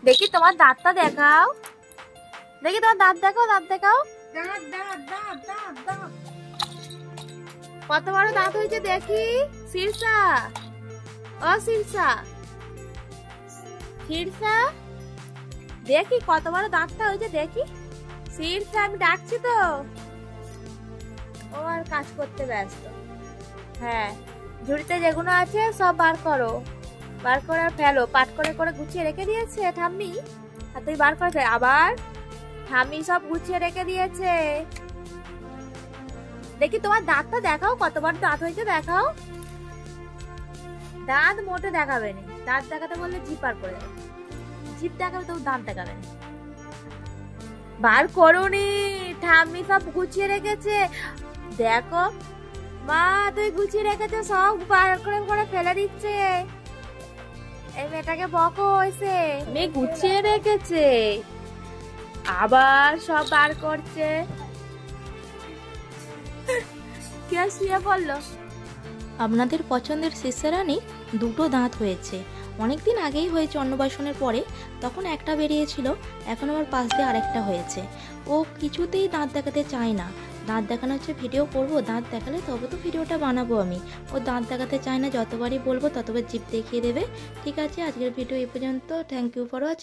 দেখি তোমার দাঁতটা দেখাও। দেখি তোমার দাঁত দেখাও, দাঁত দেখাও। কত বড় দাঁত হয়েছে দেখি। শীর্ষা, ও শীর্ষা, শীর্ষা দেখি কত বড় দাঁতটা হয়েছে দেখি। শীর্ষা আমি ডাকছি তো, ও আর কাজ করতে ব্যস্ত। হ্যাঁ, ঝুড়িতে যেগুলো আছে সব বার করো, বার করে আর ফেলো। পাট করে করে গুছিয়ে রেখে দিয়েছে ঠাম্মি, আর তুই বার করে ফেল। আবার ঠাম্মি সব গুছিয়ে রেখে দিয়েছে। দেখি তোমার দাঁতটা দেখাও, কত বড় দাঁত হয়েছে দেখাও। দাঁত মোটে দেখাবে না, দাঁত দেখাতে বললে জিপ বার করে দেবে। জিপ দেখাবে তো দাঁত দেখাবে না। বার করোনি, ঠাম্মি সব গুছিয়ে রেখেছে দেখো। মা তুই গুছিয়ে রেখেছে, সব বার করে করে ফেলে দিচ্ছে। এই মেয়েটাকে বকো হয়েছে, মেয়ে গুছিয়ে রেখেছে আবার সব বার করছে। কে শুয়ে পড়লো? আপনাদের পছন্দের শিষ্যারানী দুটো দাঁত হয়েছে, অনেকদিন আগেই হয়েছে অন্নপ্রাশনের পরে, তখন একটা বেরিয়েছিল, এখন আবার পাশ দিয়ে আরেকটা হয়েছে। ও কিছুতেই দাঁত দেখাতে চায় না। দাঁত দেখানো হচ্ছে ভিডিও করব, দাঁত দেখালে তবে তো ভিডিওটা বানাবো আমি। ও দাঁত দেখাতে চায় না, যতবারই বলবো ততবার জিভ দেখিয়ে দেবে। ঠিক আছে, আজকের ভিডিও এই পর্যন্ত। Thank you for watching.